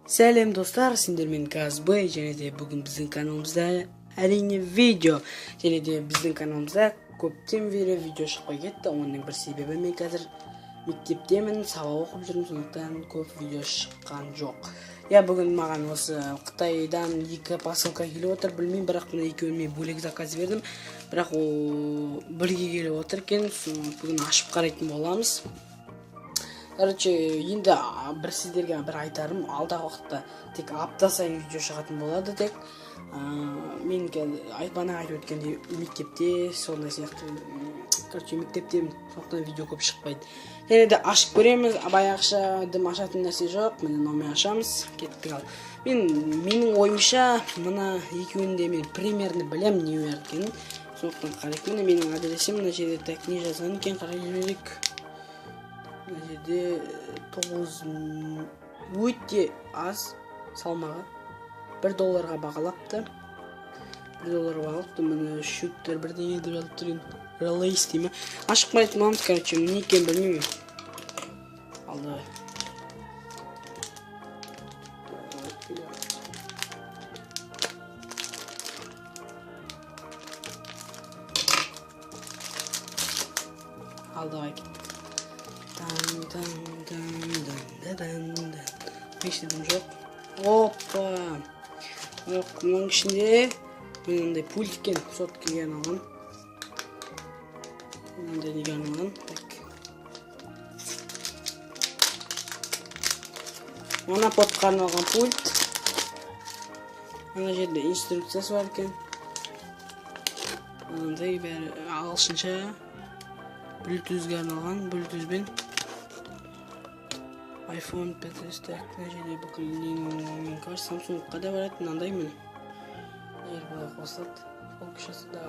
Сәлем достар, сендермен Казбай, және де бүгін біздің каналымызда әрине видео. Және де біздің каналымызда көптен бері видео шықпай кетті. Оның бір себебі мен қазір мектептемін, сабақ оқып жүрмін, сондықтан көп видео шыққан жоқ. Бүгін маған осы Қытайдан 2 посылка келіп отыр, білмеймін, бірақ мына екеуін мен бөлек заказ бердім. Бірақ ол бірге келіп отыр екен, бүгін ашып қарайтын боламыз. Енді бір сіздерге бір айтарым, алдағы уақытта тек апта сайын видео шығатын болады тек. Мен бана айтып өткендей мектепте, сондай сияқты, мектепте сондықтан видео көп шықпайды. Және де ашып көреміз, баяғыша дым ашатын нәрсе жоқ, міне номер ашамыз, кеттік ал. Менің ойымша, мына екеуінде мен примерно білем не екенін, сондықтан қарайық. Міне менің адресім, мына жерде так не жазған екен, қарай жіберейік. Мына жерде 9 өте аз салмағы, $1 бағалапты. $1 бағалапты, міне шүттер бірден елді жалып тұрген релейс деймі. Ашық қарайтын боламыз, не екен білмеймін. Алды. Алды кеттік. Ештеден жоқ. Опа! Мұның ішінде мынандай пульт екен, соткаға арналған. Мынандай неге арналған. Моноподқа арналған пульт. Ана жерде инструкциясы бар екен. Мынандай бәрі ағылшынша. Bluetooth'ға арналған, Bluetooth'бен iPhone 5 стек, мына жерде бүкіл ненің бар, Samsung'қа да барады, мынандай міне. Жер бұлай қосылады, фокусшасы да.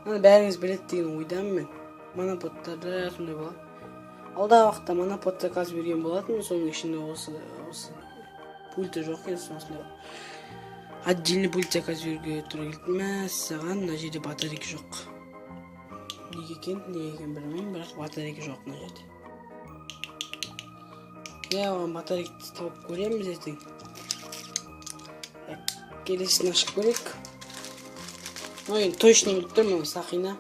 Бәріңіз біледі деген ойдамын мен. Моноподтарда сондай болады. Алдағы уақытта монопод заказ берген болатын, соның ішінде осы пульті жоқ екен, осындай. Отдельный пульт заказ беруге тура келді. Саған мына жерде батарейка жоқ. Неге екен білмеймін, бірақ батарейка жоқ мына жерде. Оған батарейкті тауып көреміз ертең. Келесін ашып көрейік. Точно біліп тұрмын, сақина.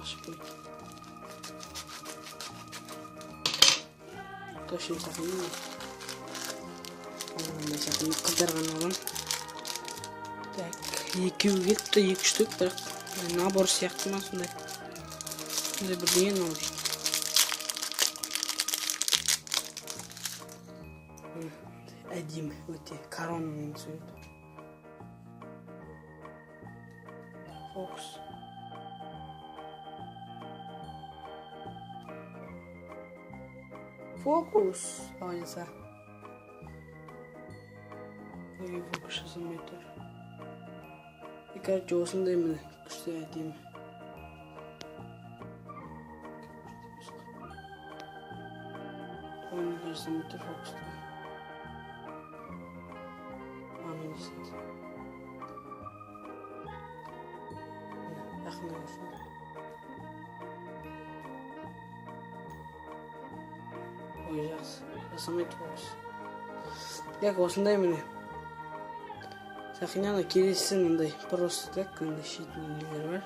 Ашып көрейік. Точно сақина. Сақина қыздарға арналған. Екеу кетті, 2 штук, бірақ набор сияқты ма сондай. Сондай бірдеген ол дейді. Әдемі, өте коронның сөйді. Фокус. Фокус. Алайса. Неге фокус жасамай тұр? Осындай міне, күшті әдемі. Оны жасамай тұр фокусты. Амын жасайды. Жақында көрсін. Ой, жақсы. Жасамай тұр фокус. Осындай міне. Сақинаны келесі мындай просто так, мындай шетін нелер бар.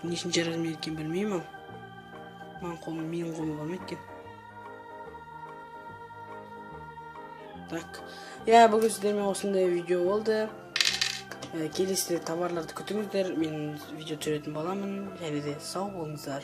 Нешінші размер екен білмеймін ал. Менің қолым болмайды екен. Так. Бүгін сіздермен осындай видео болды. Келесі товарларды күтіңіздер. Мен видео түсіретін боламын. Және де сау болыңыздар.